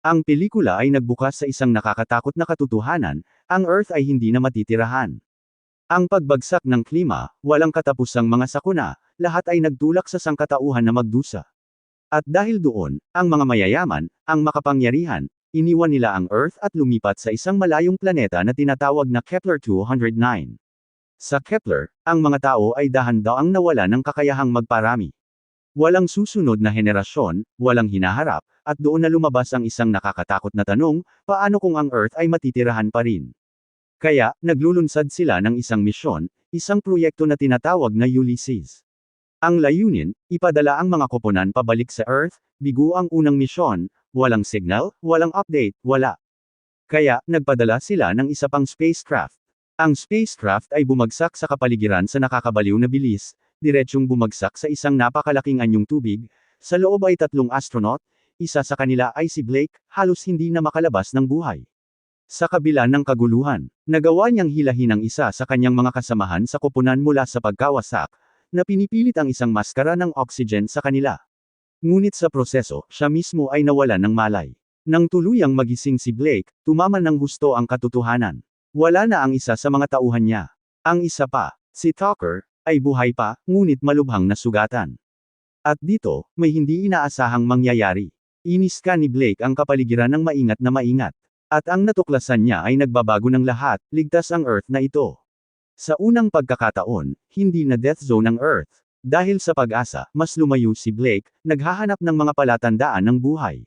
Ang pelikula ay nagbukas sa isang nakakatakot na katotohanan, ang Earth ay hindi na matitirahan. Ang pagbagsak ng klima, walang katapusang mga sakuna, lahat ay nagtulak sa sangkatauhan na magdusa. At dahil doon, ang mga mayayaman, ang makapangyarihan, iniwan nila ang Earth at lumipat sa isang malayong planeta na tinatawag na Kepler-209. Sa Kepler, ang mga tao ay dahan-daang nawala ng kakayahang magparami. Walang susunod na henerasyon, walang hinaharap, at doon na lumabas ang isang nakakatakot na tanong, paano kung ang Earth ay matitirahan pa rin? Kaya, naglulunsad sila ng isang misyon, isang proyekto na tinatawag na Ulysses. Ang layunin, ipadala ang mga koponan pabalik sa Earth, bigo ang unang misyon, walang signal, walang update, wala. Kaya, nagpadala sila ng isa pang spacecraft. Ang spacecraft ay bumagsak sa kapaligiran sa nakakabaliw na bilis, diretsyong bumagsak sa isang napakalaking anyong tubig, sa loob ay 3 astronaut, isa sa kanila ay si Blake, halos hindi na makalabas ng buhay. Sa kabila ng kaguluhan, nagawa niyang hilahin ang isa sa kanyang mga kasamahan sa koponan mula sa pagkawasak, na pinipilit ang isang maskara ng oxygen sa kanila. Ngunit sa proseso, siya mismo ay nawalan ng malay. Nang tuluyang magising si Blake, tumaman ng husto ang katotohanan. Wala na ang isa sa mga tauhan niya. Ang isa pa, si Tucker, ay buhay pa, ngunit malubhang nasugatan. At dito, may hindi inaasahang mangyayari. Iniska ni Blake ang kapaligiran ng maingat na maingat. At ang natuklasan niya ay nagbabago ng lahat, ligtas ang Earth na ito. Sa unang pagkakataon, hindi na death zone ang Earth. Dahil sa pag-asa, mas lumayo si Blake, naghahanap ng mga palatandaan ng buhay.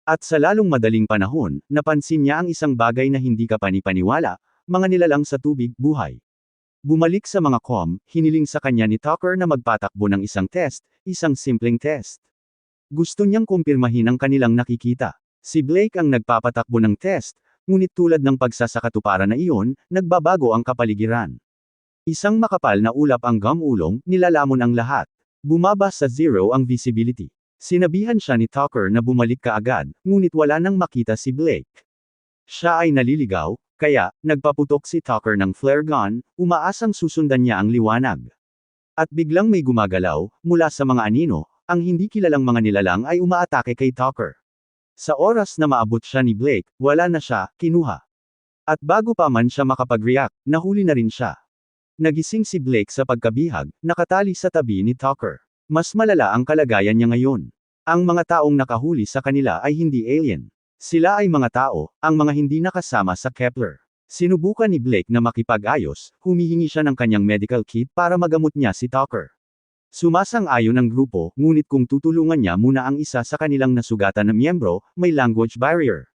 At sa lalong madaling panahon, napansin niya ang isang bagay na hindi ka panipaniwala, mga nilalang sa tubig, buhay. Bumalik sa mga hiniling sa kanya ni Tucker na magpatakbo ng isang test, isang simpleng test. Gusto niyang kumpirmahin ang kanilang nakikita. Si Blake ang nagpapatakbo ng test, ngunit tulad ng pagsasakatuparan na iyon, nagbabago ang kapaligiran. Isang makapal na ulap ang gumulong, nilalamon ang lahat. Bumaba sa 0 ang visibility. Sinabihan siya ni Tucker na bumalik kaagad, ngunit wala nang makita si Blake. Siya ay naliligaw, kaya, nagpaputok si Tucker ng flare gun, umaasang susundan niya ang liwanag. At biglang may gumagalaw, mula sa mga anino, ang hindi kilalang mga nilalang ay umaatake kay Tucker. Sa oras na maabot siya ni Blake, wala na siya, kinuha. At bago pa man siya makapag-react, nahuli na rin siya. Nagising si Blake sa pagkabihag, nakatali sa tabi ni Tucker. Mas malala ang kalagayan niya ngayon. Ang mga taong nakahuli sa kanila ay hindi alien. Sila ay mga tao, ang mga hindi nakasama sa Kepler. Sinubukan ni Blake na makipag-ayos, humihingi siya ng kanyang medical kit para magamot niya si Tucker. Sumasang-ayon ang grupo, ngunit kung tutulungan niya muna ang isa sa kanilang nasugatan na miyembro, may language barrier.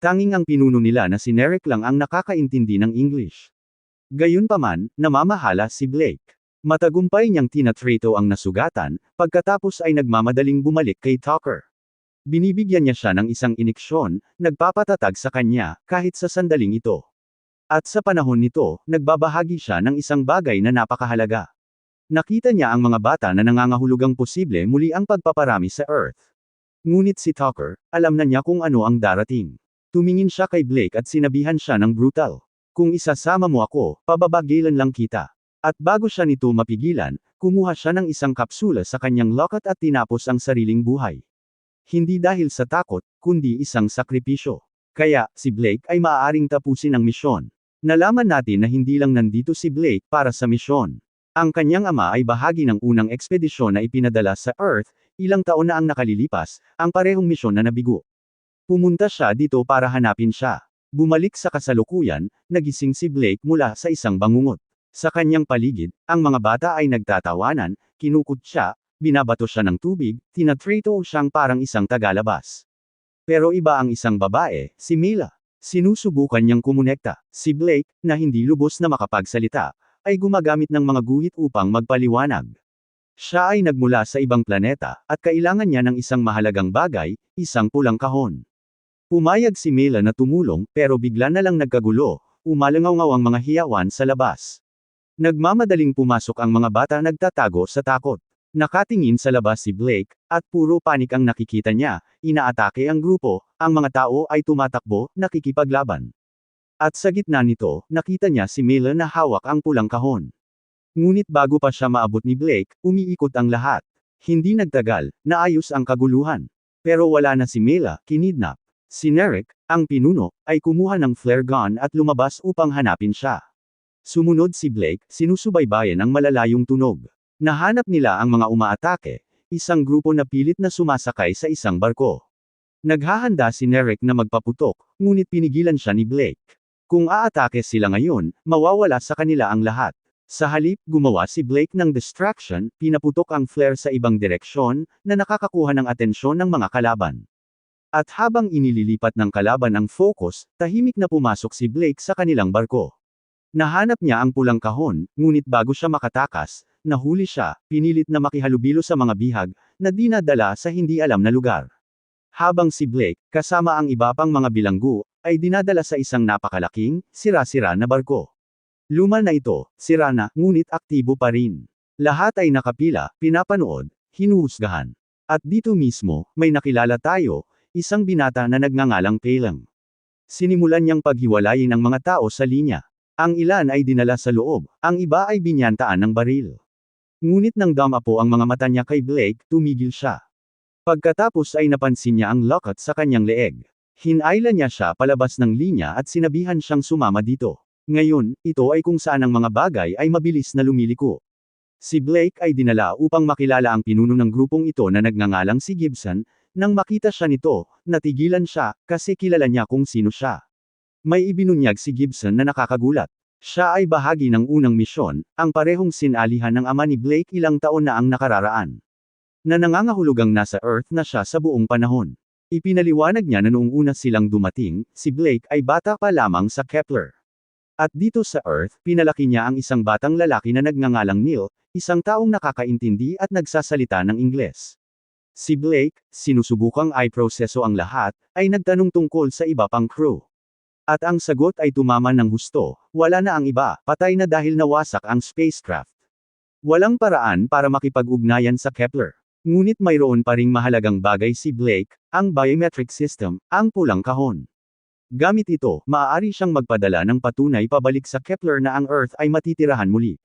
Tanging ang pinuno nila na si Nerek lang ang nakakaintindi ng English. Gayunpaman, namamahala si Blake. Matagumpay niyang tinatrito ang nasugatan, pagkatapos ay nagmamadaling bumalik kay Tucker. Binibigyan niya siya ng isang iniksyon, nagpapatatag sa kanya, kahit sa sandaling ito. At sa panahon nito, nagbabahagi siya ng isang bagay na napakahalaga. Nakita niya ang mga bata na nangangahulugang posible muli ang pagpaparami sa Earth. Ngunit si Tucker, alam na niya kung ano ang darating. Tumingin siya kay Blake at sinabihan siya ng brutal. Kung isasama mo ako, pababagilan lang kita. At bago siya nito mapigilan, kumuha siya ng isang kapsula sa kanyang locket at tinapos ang sariling buhay. Hindi dahil sa takot, kundi isang sakripisyo. Kaya, si Blake ay maaaring tapusin ang misyon. Nalaman natin na hindi lang nandito si Blake para sa misyon. Ang kanyang ama ay bahagi ng unang ekspedisyon na ipinadala sa Earth, ilang taon na ang nakalilipas, ang parehong misyon na nabigo. Pumunta siya dito para hanapin siya. Bumalik sa kasalukuyan, nagising si Blake mula sa isang bangungot. Sa kanyang paligid, ang mga bata ay nagtatawanan, kinukot siya, binabato siya ng tubig, tinatrito siyang parang isang tagalabas. Pero iba ang isang babae, si Mila. Sinusubukan niyang kumonekta. Si Blake, na hindi lubos na makapagsalita, ay gumagamit ng mga guhit upang magpaliwanag. Siya ay nagmula sa ibang planeta, at kailangan niya ng isang mahalagang bagay, isang pulang kahon. Pumayag si Mila na tumulong, pero bigla na lang nagkagulo, umalangaw ang mga hiyawan sa labas. Nagmamadaling pumasok ang mga bata nagtatago sa takot. Nakatingin sa labas si Blake, at puro panik ang nakikita niya, inaatake ang grupo, ang mga tao ay tumatakbo, nakikipaglaban. At sa gitna nito, nakita niya si Mila na hawak ang pulang kahon. Ngunit bago pa siya maabot ni Blake, umiikot ang lahat. Hindi nagtagal, naayos ang kaguluhan. Pero wala na si Mila, kinidnap. Si Nerek, ang pinuno, ay kumuha ng flare gun at lumabas upang hanapin siya. Sumunod si Blake, sinusubaybayan ang malalayong tunog. Nahanap nila ang mga umaatake, isang grupo na pilit na sumasakay sa isang barko. Naghahanda si Nerek na magpaputok, ngunit pinigilan siya ni Blake. Kung aatake sila ngayon, mawawala sa kanila ang lahat. Sa halip, gumawa si Blake ng distraction, pinaputok ang flare sa ibang direksyon, na nakakakuha ng atensyon ng mga kalaban. At habang inililipat ng kalaban ang focus, tahimik na pumasok si Blake sa kanilang barko. Nahanap niya ang pulang kahon, ngunit bago siya makatakas, nahuli siya, pinilit na makihalubilo sa mga bihag, na dinadala sa hindi alam na lugar. Habang si Blake, kasama ang iba pang mga bilanggo, ay dinadala sa isang napakalaking, sira-sira na barko. Luma na ito, sira na, ngunit aktibo pa rin. Lahat ay nakapila, pinapanood, hinuhusgahan. At dito mismo, may nakilala tayo, isang binata na nagngangalang Palang. Sinimulan niyang paghiwalayin ang mga tao sa linya. Ang ilan ay dinala sa loob, ang iba ay binyantaan ng baril. Ngunit nang dumapo ang mga mata niya kay Blake, tumigil siya. Pagkatapos ay napansin niya ang locket sa kanyang leeg. Hinailan niya siya palabas ng linya at sinabihan siyang sumama dito. Ngayon, ito ay kung saan ang mga bagay ay mabilis na lumiliko. Si Blake ay dinala upang makilala ang pinuno ng grupong ito na nagngangalang si Gibson. Nang makita siya nito, natigilan siya, kasi kilala niya kung sino siya. May ibinunyag si Gibson na nakakagulat. Siya ay bahagi ng unang misyon, ang parehong sinalihan ng ama ni Blake ilang taon na ang nakararaan. Na nangangahulugang nasa Earth na siya sa buong panahon. Ipinaliwanag niya na noong una silang dumating, si Blake ay bata pa lamang sa Kepler. At dito sa Earth, pinalaki niya ang isang batang lalaki na nagngangalang Neil, isang taong nakakaintindi at nagsasalita ng Ingles. Si Blake, sinusubukang i-proseso ang lahat, ay nagtanong tungkol sa iba pang crew. At ang sagot ay tumama ng husto, wala na ang iba, patay na dahil nawasak ang spacecraft. Walang paraan para makipag-ugnayan sa Kepler. Ngunit mayroon pa ring mahalagang bagay si Blake, ang biometric system, ang pulang kahon. Gamit ito, maaari siyang magpadala ng patunay pabalik sa Kepler na ang Earth ay matitirahan muli.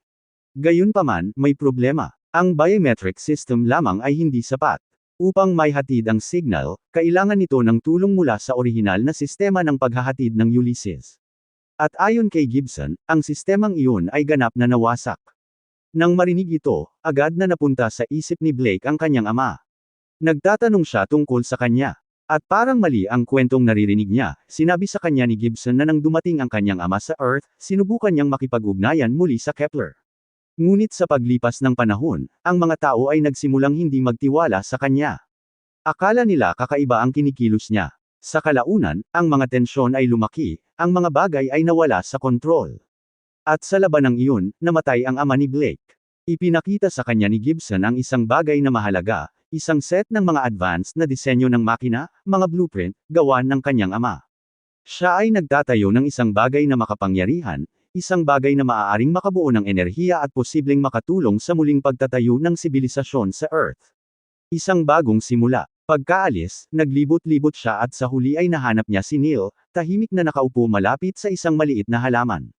Gayunpaman, may problema. Ang biometric system lamang ay hindi sapat. Upang maihatid ang signal, kailangan nito ng tulong mula sa orihinal na sistema ng paghahatid ng Ulysses. At ayon kay Gibson, ang sistemang iyon ay ganap na nawasak. Nang marinig ito, agad na napunta sa isip ni Blake ang kanyang ama. Nagtatanong siya tungkol sa kanya. At parang mali ang kwentong naririnig niya, sinabi sa kanya ni Gibson na nang dumating ang kanyang ama sa Earth, sinubukan niyang makipag-ugnayan muli sa Kepler. Ngunit sa paglipas ng panahon, ang mga tao ay nagsimulang hindi magtiwala sa kanya. Akala nila kakaiba ang kinikilos niya. Sa kalaunan, ang mga tensyon ay lumaki, ang mga bagay ay nawala sa kontrol. At sa labanang iyon, namatay ang ama ni Blake. Ipinakita sa kanya ni Gibson ang isang bagay na mahalaga, isang set ng mga advanced na disenyo ng makina, mga blueprint, gawa ng kanyang ama. Siya ay nagtatayo ng isang bagay na makapangyarihan, isang bagay na maaaring makabuo ng enerhiya at posibleng makatulong sa muling pagtatayo ng sibilisasyon sa Earth. Isang bagong simula. Pagkaalis, naglibot-libot siya at sa huli ay nahanap niya si Neil, tahimik na nakaupo malapit sa isang maliit na halaman.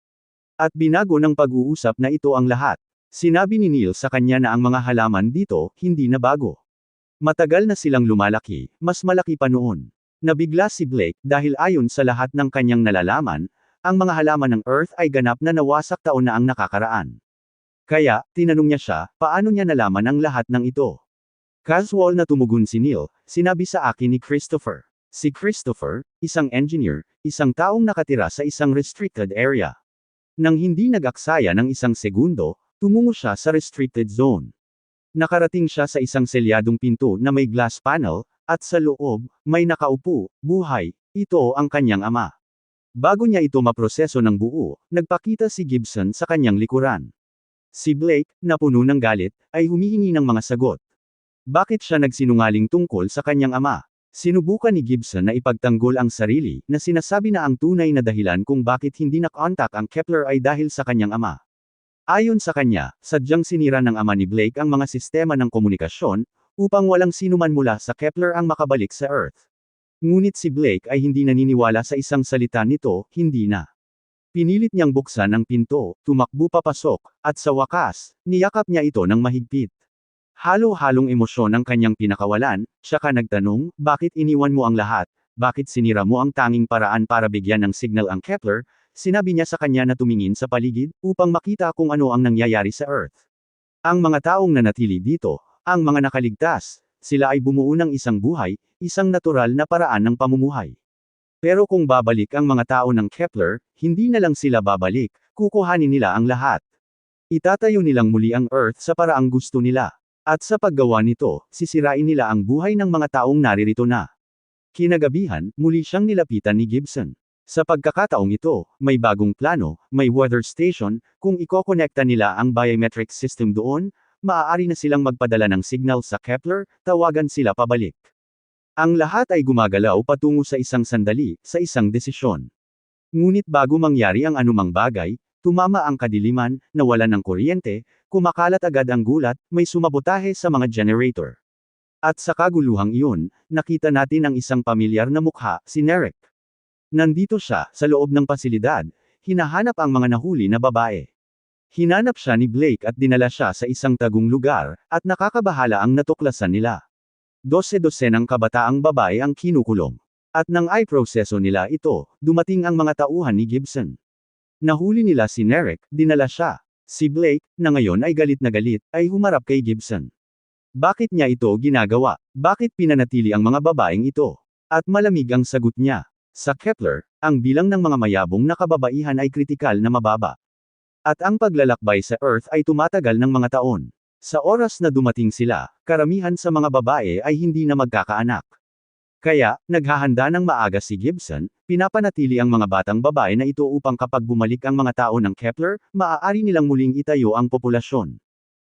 At binago ng pag-uusap na ito ang lahat. Sinabi ni Neil sa kanya na ang mga halaman dito, hindi na bago. Matagal na silang lumalaki, mas malaki pa noon. Nabigla si Blake, dahil ayon sa lahat ng kanyang nalalaman, ang mga halaman ng Earth ay ganap na nawasak taon na ang nakakaraan. Kaya, tinanong niya siya, paano niya nalaman ang lahat ng ito? Casual na tumugon si Neil, sinabi sa akin ni Christopher. Si Christopher, isang engineer, isang taong nakatira sa isang restricted area. Nang hindi nag-aksaya ng isang segundo, tumungo siya sa restricted zone. Nakarating siya sa isang selyadong pinto na may glass panel, at sa loob, may nakaupo, buhay, ito ang kanyang ama. Bago niya ito maproseso ng buo, nagpakita si Gibson sa kanyang likuran. Si Blake, na puno ng galit, ay humihingi ng mga sagot. Bakit siya nagsinungaling tungkol sa kanyang ama? Sinubukan ni Gibson na ipagtanggol ang sarili, na sinasabi na ang tunay na dahilan kung bakit hindi nakontak ang Kepler ay dahil sa kanyang ama. Ayon sa kanya, sadyang sinira ng ama ni Blake ang mga sistema ng komunikasyon, upang walang sinuman mula sa Kepler ang makabalik sa Earth. Ngunit si Blake ay hindi naniniwala sa isang salita nito, hindi na. Pinilit niyang buksan ang pinto, tumakbo papasok, at sa wakas, niyakap niya ito ng mahigpit. Halo-halong emosyon ang kanyang pinakawalan, tsaka nagtanong, bakit iniwan mo ang lahat? bakit sinira mo ang tanging paraan para bigyan ng signal ang Kepler? Sinabi niya sa kanya na tumingin sa paligid, upang makita kung ano ang nangyayari sa Earth. Ang mga taong nanatili dito, ang mga nakaligtas, sila ay bumuo ng isang buhay, isang natural na paraan ng pamumuhay. Pero kung babalik ang mga tao ng Kepler, hindi na lang sila babalik, kukuhanin nila ang lahat. Itatayo nilang muli ang Earth sa paraang gusto nila. At sa paggawa nito, sisirain nila ang buhay ng mga taong naririto na. Kinagabihan, muli siyang nilapitan ni Gibson. Sa pagkakataong ito, may bagong plano, may weather station, kung ikokonekta nila ang biometric system doon, maaari na silang magpadala ng signal sa Kepler, tawagan sila pabalik. Ang lahat ay gumagalaw patungo sa isang sandali, sa isang desisyon. Ngunit bago mangyari ang anumang bagay, tumama ang kadiliman, nawalan ng kuryente, kumakalat agad ang gulat, may sumabotahe sa mga generator. At sa kaguluhang iyon, nakita natin ang isang pamilyar na mukha, si Nerek. Nandito siya, sa loob ng pasilidad, hinahanap ang mga nahuli na babae. Hinanap siya ni Blake at dinala siya sa isang tagong lugar, at nakakabahala ang natuklasan nila. 12 ng kabataang babae ang kinukulong. At nang ay proseso nila ito, dumating ang mga tauhan ni Gibson. Nahuli nila si Nerek, dinala siya. Si Blake, na ngayon ay galit na galit, ay humarap kay Gibson. Bakit niya ito ginagawa? Bakit pinanatili ang mga babaeng ito? At malamig ang sagot niya. Sa Kepler, ang bilang ng mga mayabong na kababaihan ay kritikal na mababa. At ang paglalakbay sa Earth ay tumatagal ng mga taon. Sa oras na dumating sila, karamihan sa mga babae ay hindi na magkakaanak. Kaya, naghahanda ng maaga si Gibson, pinapanatili ang mga batang babae na ito upang kapag bumalik ang mga tao ng Kepler, maaari nilang muling itayo ang populasyon.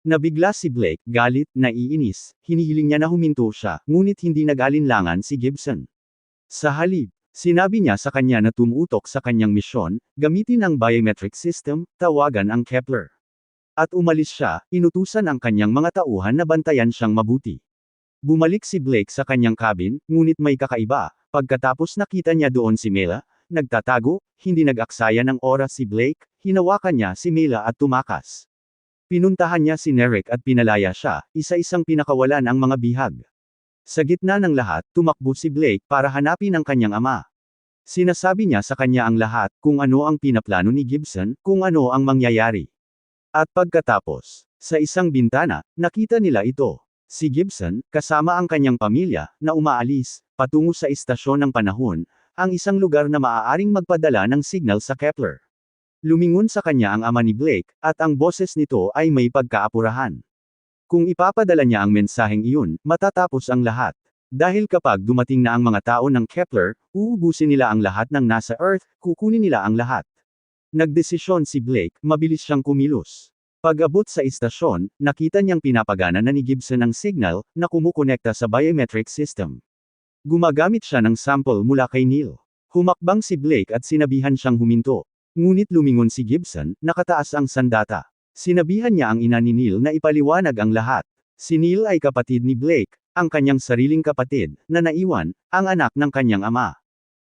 Nabigla si Blake, galit, naiinis, hinihiling niya na huminto siya, ngunit hindi nag-alinlangan si Gibson. Sa halip, sinabi niya sa kanya na tumutok sa kanyang misyon, gamitin ang biometric system, tawagan ang Kepler. At umalis siya, inutusan ang kanyang mga tauhan na bantayan siyang mabuti. Bumalik si Blake sa kanyang cabin, ngunit may kakaiba, pagkatapos nakita niya doon si Mela, nagtatago, hindi nag-aksaya ng oras si Blake, hinawakan niya si Mela at tumakas. Pinuntahan niya si Nerek at pinalaya siya, isa-isang pinakawalan ang mga bihag. Sa gitna ng lahat, tumakbo si Blake para hanapin ang kanyang ama. Sinasabi niya sa kanya ang lahat, kung ano ang pinaplano ni Gibson, kung ano ang mangyayari. At pagkatapos, sa isang bintana, nakita nila ito. Si Gibson, kasama ang kanyang pamilya, na umaalis, patungo sa istasyon ng panahon, ang isang lugar na maaaring magpadala ng signal sa Kepler. Lumingon sa kanya ang ama ni Blake, at ang boses nito ay may pagkaapurahan. Kung ipapadala niya ang mensaheng iyon, matatapos ang lahat. Dahil kapag dumating na ang mga tao ng Kepler, uubusin nila ang lahat ng nasa Earth, kukunin nila ang lahat. Nagdesisyon si Blake, mabilis siyang kumilos. Pag-abot sa istasyon, nakita niyang pinapagana na ni Gibson ang signal, na kumukonekta sa biometric system. Gumagamit siya ng sample mula kay Neil. Humakbang si Blake at sinabihan siyang huminto. Ngunit lumingon si Gibson, nakataas ang sandata. Sinabihan niya ang ina ni Neil na ipaliwanag ang lahat. Si Neil ay kapatid ni Blake, ang kanyang sariling kapatid, na naiwan, ang anak ng kanyang ama.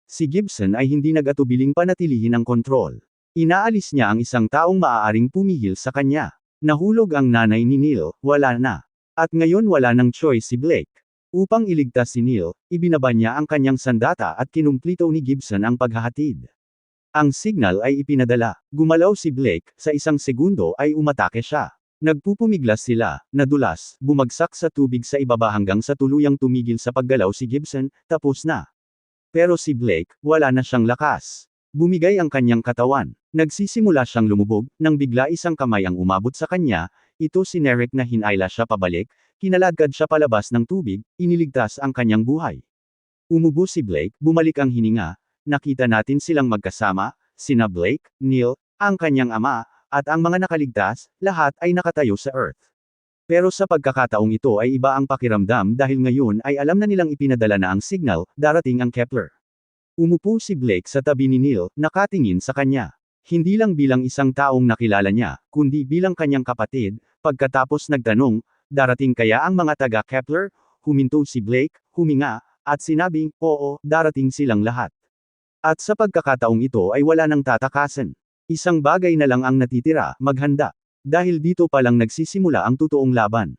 Si Gibson ay hindi nag-atubiling panatilihin ang kontrol. Inaalis niya ang isang taong maaaring pumihil sa kanya. Nahulog ang nanay ni Neil, wala na. At ngayon wala ng choice si Blake. Upang iligtas si Neil, ibinaba niya ang kanyang sandata at kinumplito ni Gibson ang paghahatid. Ang signal ay ipinadala. Gumalaw si Blake, sa isang segundo ay umatake siya. Nagpupumiglas sila, nadulas, bumagsak sa tubig sa ibaba hanggang sa tuluyang tumigil sa paggalaw si Gibson, tapos na. Pero si Blake, wala na siyang lakas. Bumigay ang kanyang katawan. Nagsisimula siyang lumubog, nang bigla isang kamay ang umabot sa kanya, ito si Nerek na hinayla siya pabalik, kinalagad siya palabas ng tubig, iniligtas ang kanyang buhay. Umubo si Blake, bumalik ang hininga, nakita natin silang magkasama, sina Blake, Neil, ang kanyang ama, at ang mga nakaligtas, lahat ay nakatayo sa Earth. Pero sa pagkakataong ito ay iba ang pakiramdam dahil ngayon ay alam na nilang ipinadala na ang signal, darating ang Kepler. Umupo si Blake sa tabi ni Neil, nakatingin sa kanya. Hindi lang bilang isang taong nakilala niya, kundi bilang kanyang kapatid, pagkatapos nagtanong, darating kaya ang mga taga-Kepler? Huminto si Blake, huminga, at sinabing, oo, darating silang lahat. At sa pagkakataong ito ay wala nang tatakasan. Isang bagay na lang ang natitira, maghanda. Dahil dito palang nagsisimula ang totoong laban.